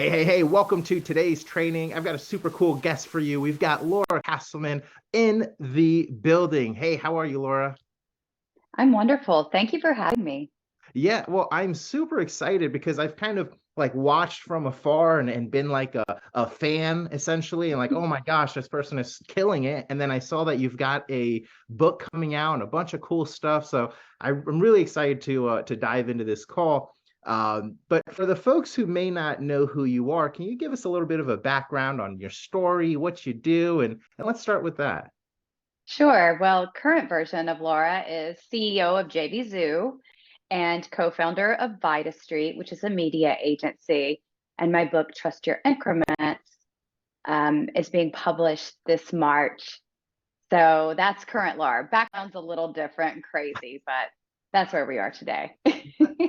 Hey, welcome to today's training. I've got a super cool guest for you. We've got Laura Casselman in the building. Hey, how are you, Laura? I'm wonderful. Thank you for having me. Yeah, well, I'm super excited because I've kind of like watched from afar and been like a fan essentially, and like, oh my gosh, this person is killing it. And then I saw that you've got a book coming out and a bunch of cool stuff. So I'm really excited to dive into this call. But for the folks who may not know who you are, can you give us a little bit of a background on your story, what you do, and let's start with that. Sure. Well, current version of Laura is CEO of JVzoo and co-founder of Vita Street, which is a media agency. And my book, Trust Your Increments, is being published this March. So that's current Laura. Background's a little different and crazy, but that's where we are today.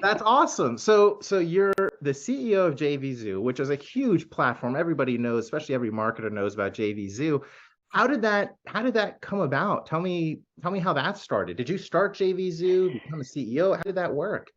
That's awesome. So you're the CEO of JVzoo, which is a huge platform. Everybody knows, especially every marketer knows about JVzoo. How did that come about? Tell me how that started. Did you start JVzoo, become a CEO? How did that work?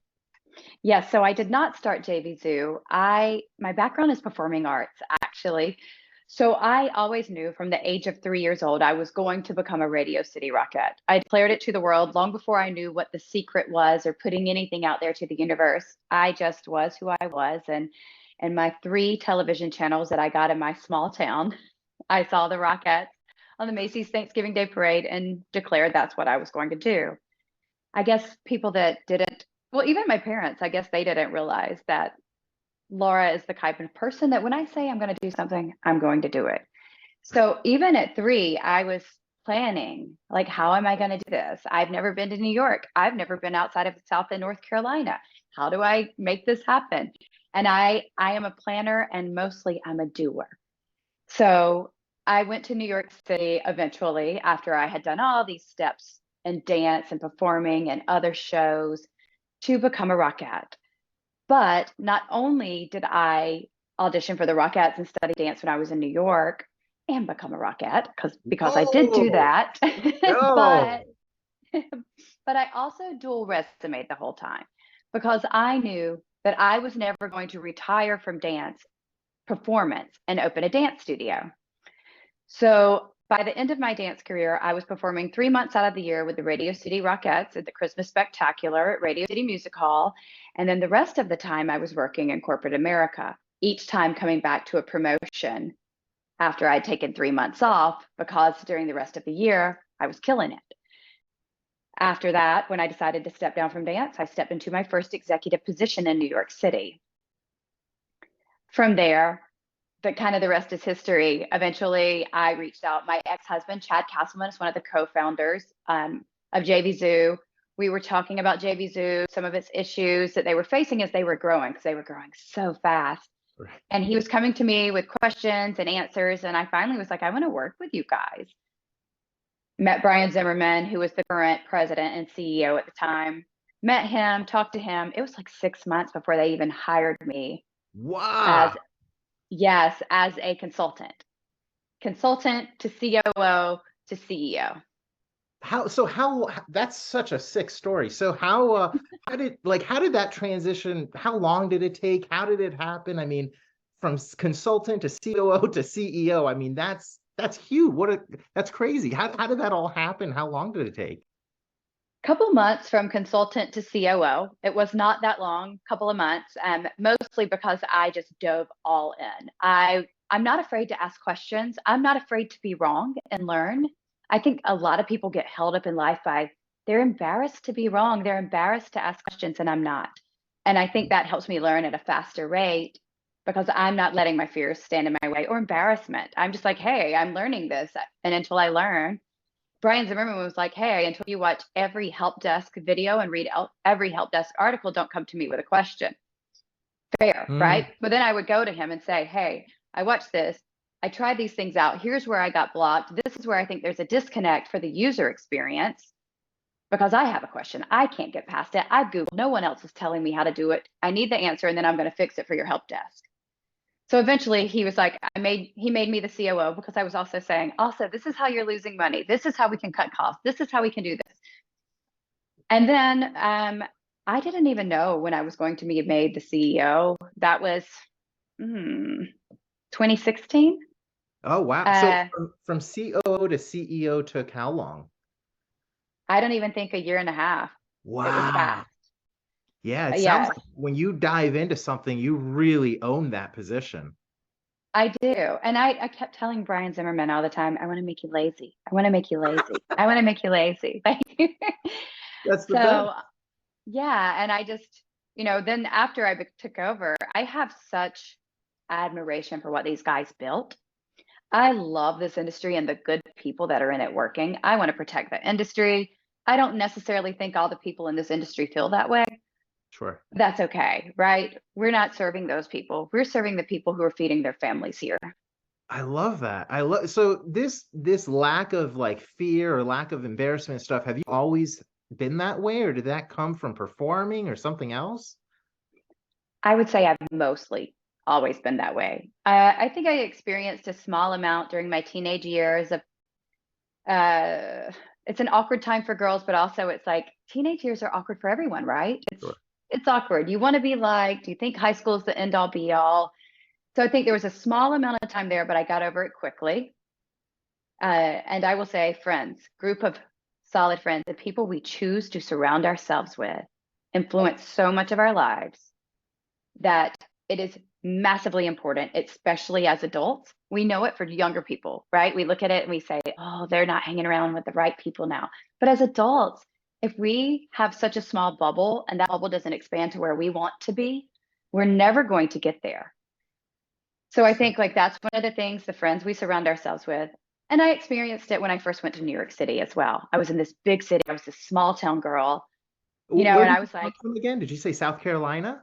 Yes, so I did not start JVzoo. My background is performing arts, actually. So I always knew from the age of 3 years old I was going to become a Radio City Rockette. I declared it to the world long before I knew what the secret was or putting anything out there to the universe. I just was who I was, and my three television channels that I got in my small town, I saw the Rockettes on the Macy's Thanksgiving Day Parade and declared that's what I was going to do. I guess people that didn't, well, even my parents, I guess they didn't realize that Laura is the type of person that when I say I'm going to do something, I'm going to do it. So even at 3, I was planning, like, how am I going to do this? I've never been to New York. I've never been outside of South and North Carolina. How do I make this happen? And I am a planner and mostly I'm a doer. So I went to New York City eventually after I had done all these steps in dance and performing and other shows to become a Rockette. But not only did I audition for the Rockettes and study dance when I was in New York and become a Rockette because I did do Whoa, that, but go. but I also dual resumed the whole time because I knew that I was never going to retire from dance performance and open a dance studio. So by the end of my dance career, I was performing 3 months out of the year with the Radio City Rockettes at the Christmas Spectacular at Radio City Music Hall. And then the rest of the time, I was working in corporate America, each time coming back to a promotion after I'd taken 3 months off because during the rest of the year, I was killing it. After that, when I decided to step down from dance, I stepped into my first executive position in New York City. From there, but kind of the rest is history. Eventually, I reached out. My ex-husband, Chad Castleman, is one of the co-founders of JVzoo. We were talking about JVzoo, some of its issues that they were facing as they were growing, because they were growing so fast. Right. And he was coming to me with questions and answers. And I finally was like, I want to work with you guys. Met Brian Zimmerman, who was the current president and CEO at the time. Met him, talked to him. It was like 6 months before they even hired me Wow. as, yes, as a consultant to COO to CEO. How that's such a sick story. So how did that transition, how long did it take? How did it happen? I mean, from consultant to COO to CEO. I mean, that's huge. That's crazy. How did that all happen? How long did it take? Couple months from consultant to COO. It was not that long, couple of months, mostly because I just dove all in. I'm not afraid to ask questions. I'm not afraid to be wrong and learn. I think a lot of people get held up in life by they're embarrassed to be wrong. They're embarrassed to ask questions, and I'm not. And I think that helps me learn at a faster rate because I'm not letting my fears stand in my way or embarrassment. I'm just like, hey, I'm learning this. And until I learn, Brian Zimmerman was like, hey, until you watch every help desk video and read every help desk article, don't come to me with a question. Fair, right? Mm, But then I would go to him and say, hey, I watched this. I tried these things out. Here's where I got blocked. This is where I think there's a disconnect for the user experience because I have a question. I can't get past it. I've Googled. No one else is telling me how to do it. I need the answer, and then I'm going to fix it for your help desk. So eventually he was like, he made me the COO because I was also saying, also, this is how you're losing money. This is how we can cut costs. This is how we can do this. And then I didn't even know when I was going to be made the CEO. That was 2016. Oh, wow. So Uh, from COO to CEO took how long? I don't even think a year and a half. It was Wow. fast. Yeah, it sounds Yeah, like when you dive into something, you really own that position. I do. And I kept telling Brian Zimmerman all the time, I want to make you lazy. I want to make you lazy. I want to make you lazy. Like, That's the best. so yeah. And I just, then after I took over, I have such admiration for what these guys built. I love this industry and the good people that are in it working. I want to protect the industry. I don't necessarily think all the people in this industry feel that way. Sure. That's okay, right? We're not serving those people. We're serving the people who are feeding their families here. I love that. I love so this lack of like fear or lack of embarrassment stuff, have you always been that way, or did that come from performing or something else? I would say I've mostly always been that way. I think I experienced a small amount during my teenage years of uh, it's an awkward time for girls, but also it's like teenage years are awkward for everyone, right? Sure. It's awkward. You want to be liked. You think high school is the end all be all. So I think there was a small amount of time there, but I got over it quickly. And I will say, friends, group of solid friends, the people we choose to surround ourselves with influence so much of our lives that it is massively important, especially as adults. We know it for younger people, right? We look at it and we say, oh, they're not hanging around with the right people now. But as adults, if we have such a small bubble and that bubble doesn't expand to where we want to be, we're never going to get there. So I So, think like that's one of the things, the friends we surround ourselves with. And I experienced it when I first went to New York City as well. I was in this big city. I was this small town girl, where and did I you was come like, from again? Did you say South Carolina?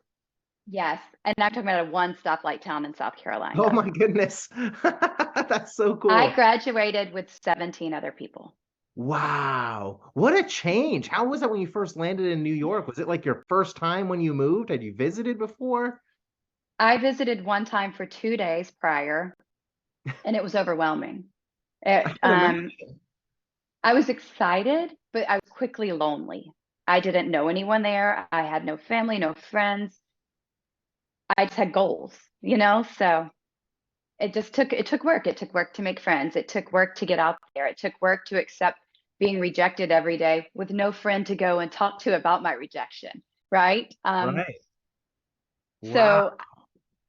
yes. And I'm talking about a one stoplight town in South Oh Carolina. my goodness. That's so I cool. graduated with 17 other people. Wow. What a change. How was it when you first landed in New York? Was it like your first time when you moved? Had you visited before? I visited one time for 2 days prior, and it was overwhelming. It, I can imagine. I was excited, but I was quickly lonely. I didn't know anyone there. I had no family, no friends. I just had goals, So it took work. It took work to make friends. It took work to get out there. It took work to accept being rejected every day with no friend to go and talk to about my rejection, right? Right. Wow. So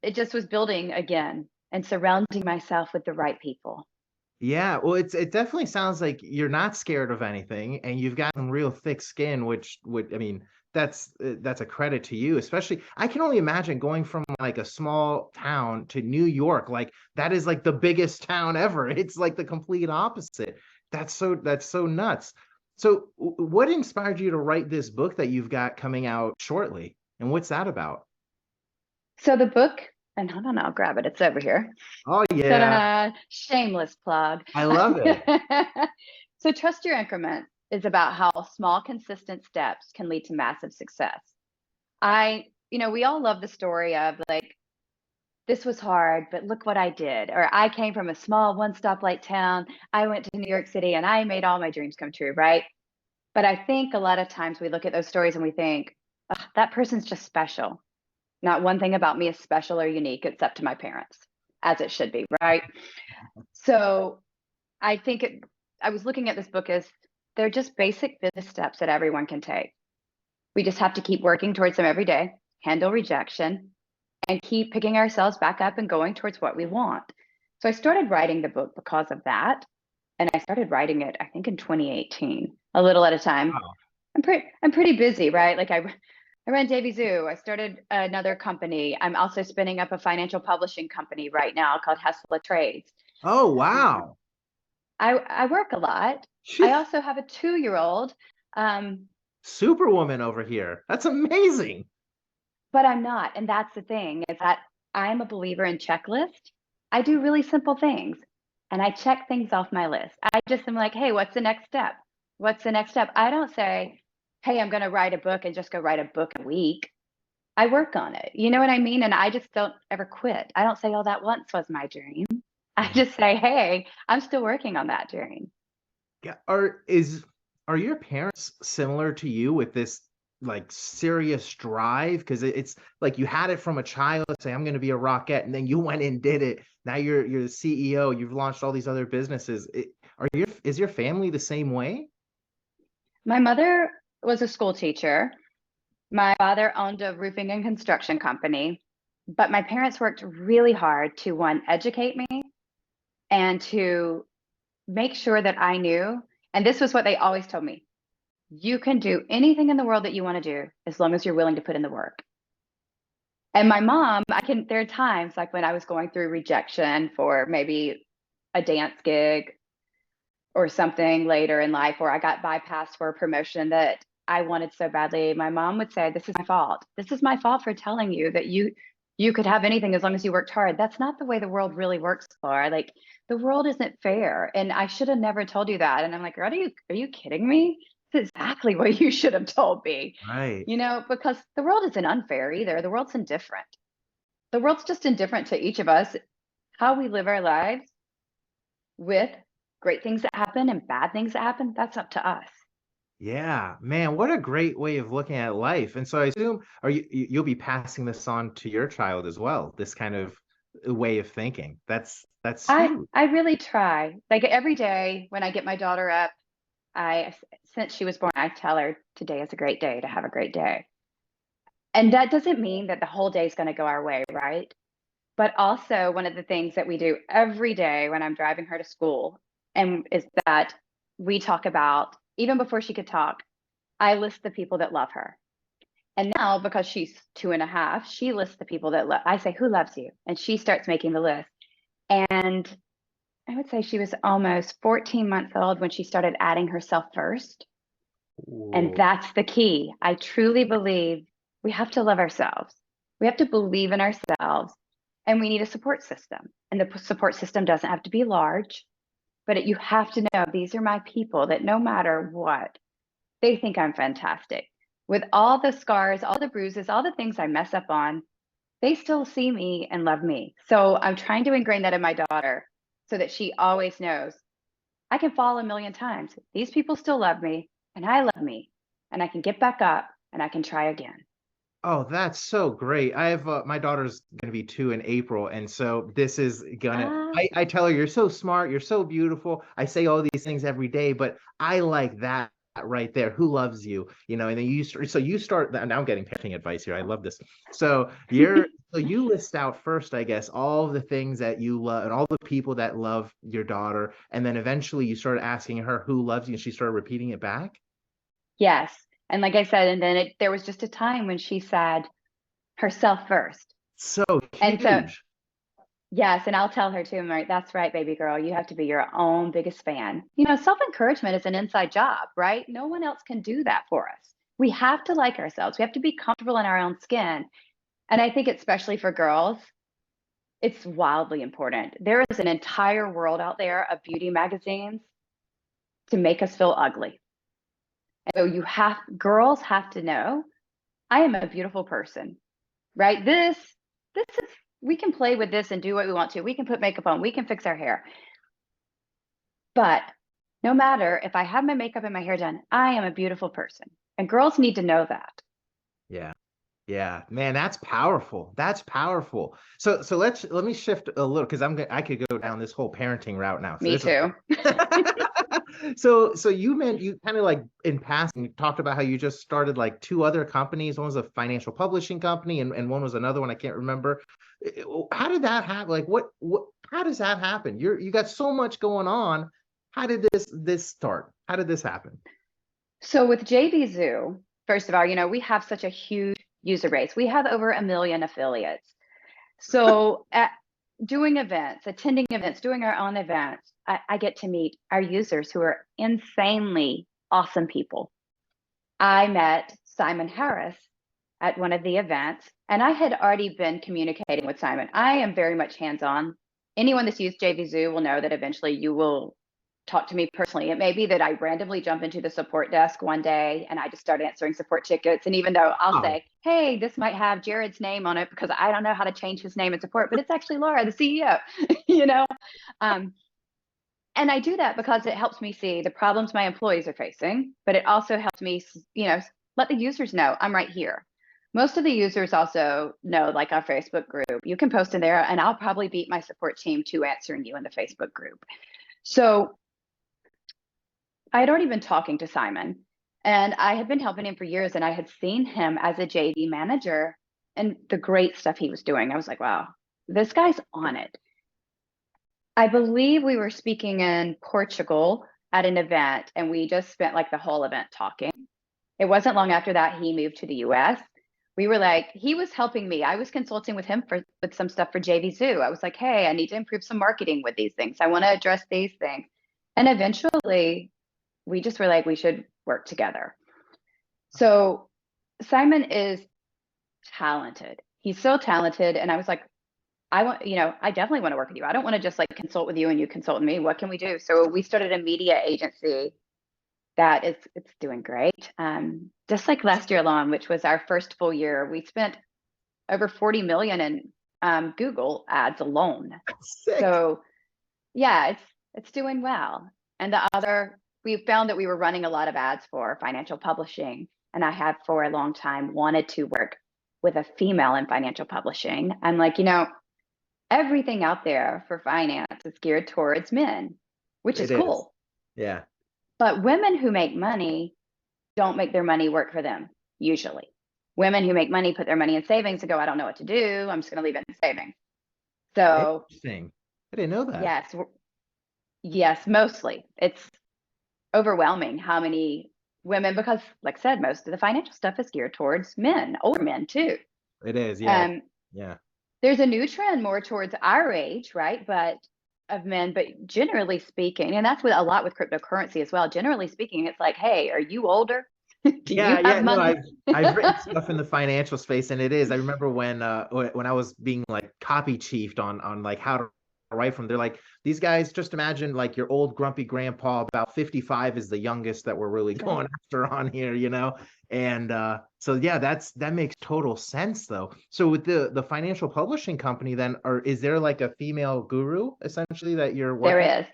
it just was building again and surrounding myself with the right people. Yeah, well, it definitely sounds like you're not scared of anything, and you've got some real thick skin, which would, I mean, that's a credit to you. Especially, I can only imagine going from like a small town to New York. Like that is like the biggest town ever. It's like the complete opposite. That's so nuts. So, what inspired you to write this book that you've got coming out shortly, and what's that about? So the book, and hold on, I'll grab it. It's over here. Oh yeah, Ta-da! Shameless plug. I love it. So Trust Your Increment is about how small, consistent steps can lead to massive success. We all love the story of like, this was hard, but look what I did. Or I came from a small one stoplight town. I went to New York City and I made all my dreams come true, right? But I think a lot of times we look at those stories and we think, "Ugh, that person's just special. Not one thing about me is special or unique except to my parents, as it should be, right?" So I think I was looking at this book as they're just basic business steps that everyone can take. We just have to keep working towards them every day, handle rejection, and keep picking ourselves back up and going towards what we want. So I started writing the book because of that. And I started writing it, I think in 2018, a little at a time. Wow. I'm pretty busy, right? Like I run JVzoo. I started another company. I'm also spinning up a financial publishing company right now called Hustler Trades. Oh Um, wow. I work a lot. I also have a 2-year-old, um, Superwoman over here. That's amazing. but I'm not. And that's the thing is that I'm a believer in checklist. I do really simple things and I check things off my list. I just am like, hey, what's the next step? What's the next step? I don't say, hey, I'm going to write a book and just go write a book a week. I work on it. You know what I mean? And I just don't ever quit. I don't say, oh, that once was my dream. I Yeah. just say, hey, I'm still working on that dream. Yeah. Are your parents similar to you with this like serious drive? Because it's like you had it from a child, say, I'm going to be a rockette, and then you went and did it. Now you're the CEO. You've launched all these other businesses. Is your family the same way? My mother was a school teacher. My father owned a roofing and construction company, but my parents worked really hard to, one, educate me and to make sure that I knew. And this was what they always told me: you can do anything in the world that you want to do as long as you're willing to put in the work. And my mom, there are times like when I was going through rejection for maybe a dance gig or something later in life, or I got bypassed for a promotion that I wanted so badly, my mom would say, "This is my fault. This is my fault for telling you that you could have anything as long as you worked hard. That's not the way the world really works, Laura. Like, the world isn't fair. And I should have never told you that." And I'm like, are you kidding me? That's exactly what you should have told me. Right. Because the world isn't unfair either. The world's indifferent. The world's just indifferent to each of us. How we live our lives, with great things that happen and bad things that happen, that's up to us. Yeah, man, what a great way of looking at life. And so I assume, you'll be passing this on to your child as well, this kind of way of thinking. That's huge. I really try. Like every day when I get my daughter up, since she was born, I tell her today is a great day to have a great day. And that doesn't mean that the whole day is going to go our way, right? But also, one of the things that we do every day when I'm driving her to school and is that we talk about, even before she could talk, I list the people that love her. And now, because she's 2.5, she lists the people that love. I say, "Who loves you?" And she starts making the list. And I would say she was almost 14 months old when she started adding herself first. And Ooh. that's the key. I truly believe we have to love ourselves. We have to believe in ourselves, and we need a support system. And the support system doesn't have to be large, but you have to know these are my people that no matter what, they think I'm fantastic. With all the scars, all the bruises, all the things I mess up on, they still see me and love me. So I'm trying to ingrain that in my daughter so that she always knows I can fall a million times. These people still love me, and I love me, and I can get back up and I can try again. Oh, that's so great. I have my daughter's gonna be 2 in April, and so this is gonna. Ah, I tell her, you're so smart, you're so beautiful. I say all these things every day, but I like that right there. Who loves you? And then you start. Now I'm getting parenting advice here. I love this. So you list out first, I guess, all the things that you love and all the people that love your daughter, and then eventually you started asking her who loves you, and she started repeating it back. yes. And like I said, and then there was just a time when she said herself first. So And so, huge. yes, and I'll tell her too, I'm like, "That's right, baby girl. You have to be your own biggest fan." Self encouragement is an inside job, right? No one else can do that for us. We have to like ourselves. We have to be comfortable in our own skin. And I think, especially for girls, it's wildly important. There is an entire world out there of beauty magazines to make us feel ugly. And so girls have to know, I am a beautiful person, right? This is, we can play with this and do what we want to. We can put makeup on, we can fix our hair. But no matter if I have my makeup and my hair done, I am a beautiful person. And girls need to know that. Yeah. Yeah, man, that's powerful. That's powerful. So let me shift a little because I could go down this whole parenting route now. So Me this is too. so you kind of like in passing you talked about how you just started like two other companies. One was a financial publishing company and one was another one I can't remember. How did that happen? Like what how does that happen? You got so much going on. How did this start? How did this happen? So with JVzoo, first of all, we have such a huge user base. We have over 1 million affiliates. So doing events, attending events, doing our own events, I get to meet our users who are insanely awesome people. I met Simon Harris at one of the events, and I had already been communicating with Simon. I am very much hands-on. Anyone that's used JVzoo will know that eventually you will talk to me personally. It may be that I randomly jump into the support desk one day and I just start answering support tickets. And even though I'll Oh, say, "Hey, this might have Jared's name on it because I don't know how to change his name in support, but it's actually Laura, the CEO," you know? Um, and I do that because it helps me see the problems my employees are facing, but it also helps me, let the users know I'm right here. Most of the users also know, like our Facebook group, you can post in there and I'll probably beat my support team to answering you in the Facebook group. So I had already been talking to Simon and I had been helping him for years and I had seen him as a JV manager and the great stuff he was doing. I was like, wow, this guy's on it. I believe we were speaking in Portugal at an event and we just spent like the whole event talking. It wasn't long after that he moved to the US. We were like, he was helping me. I was consulting with him with some stuff for JVzoo. I was like, hey, I need to improve some marketing with these things. I want to address these things. And eventually we just were like, we should work together. So Simon is talented. He's so talented. And I was like, I definitely want to work with you. I don't want to just like consult with you and you consult with me. What can we do? So we started a media agency that it's doing great. Just like last year alone, which was our first full year, we spent over 40 million in Google ads alone. Sick. So yeah, it's doing well. And we found that we were running a lot of ads for financial publishing. And I have for a long time wanted to work with a female in financial publishing. I'm like, everything out there for finance is geared towards men, which is cool. Yeah. But women who make money don't make their money work for them, usually. Women who make money put their money in savings and go, I don't know what to do. I'm just going to leave it in savings. So, interesting. I didn't know that. Yes, mostly. It's overwhelming how many women, because like I said, most of the financial stuff is geared towards men, older men too. It is, yeah. Yeah. There's a new trend more towards our age, right? But of men, but generally speaking, and that's with a lot with cryptocurrency as well. Generally speaking, it's like, hey, are you older? Do you have money? No, I've written stuff in the financial space, and it is. I remember when I was being like copy chiefed on like how to write from. They're like, these guys, just imagine like your old grumpy grandpa, about 55 is the youngest that we're really going after on here, And so yeah, that makes total sense though. So with the financial publishing company, then, is there like a female guru essentially that you're working? There is.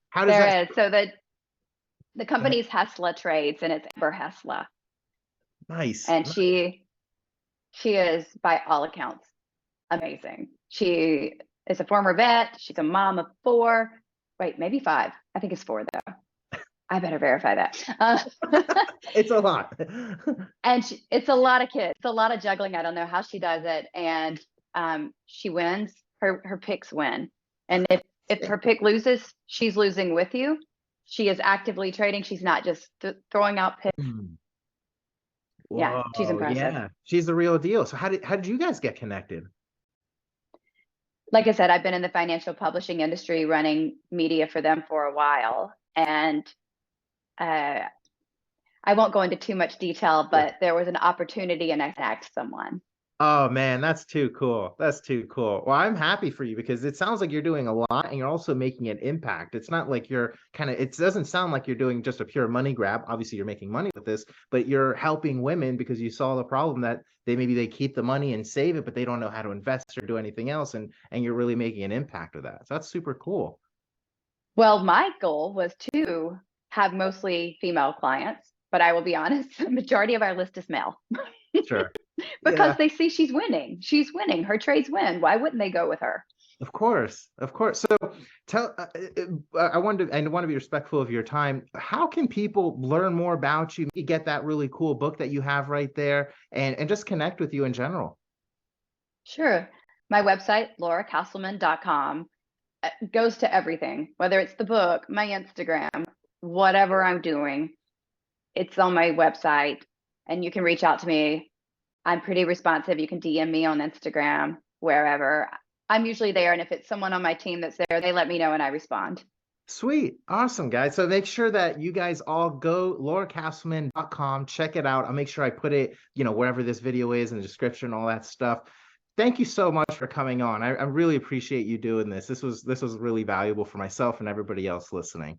How does that? So the company's Hessla Trades, and it's Amber Hessla. Nice. And she is by all accounts amazing. She is a former vet. She's a mom of 4. Wait, maybe 5. I think it's 4 though. I better verify that. It's a lot. And it's a lot of kids. It's a lot of juggling. I don't know how she does it. And she wins. Her picks win. And if her pick loses, she's losing with you. She is actively trading. She's not just throwing out picks. Yeah, she's impressive. Yeah, she's the real deal. So how did you guys get connected? Like I said, I've been in the financial publishing industry running media for them for a while. And I won't go into too much detail, but there was an opportunity and I asked someone. Oh man, that's too cool. That's too cool. Well, I'm happy for you because it sounds like you're doing a lot and you're also making an impact. It's not like you're it doesn't sound like you're doing just a pure money grab. Obviously, you're making money with this, but you're helping women because you saw the problem that they keep the money and save it, but they don't know how to invest or do anything else. And you're really making an impact with that. So that's super cool. Well, my goal was to have mostly female clients, but I will be honest, the majority of our list is male. Sure. Because they see she's winning. She's winning. Her trades win. Why wouldn't they go with her? Of course. So I want to be respectful of your time. How can people learn more about you, get that really cool book that you have right there, and just connect with you in general? Sure. My website, lauracasselman.com, goes to everything, whether it's the book, my Instagram, whatever I'm doing, it's on my website and you can reach out to me. I'm pretty responsive. You can DM me on Instagram, wherever. I'm usually there. And if it's someone on my team that's there, they let me know and I respond. Sweet. Awesome, guys. So make sure that you guys all go lauracasselman.com, check it out. I'll make sure I put it, wherever this video is in the description, all that stuff. Thank you so much for coming on. I really appreciate you doing this. This was really valuable for myself and everybody else listening.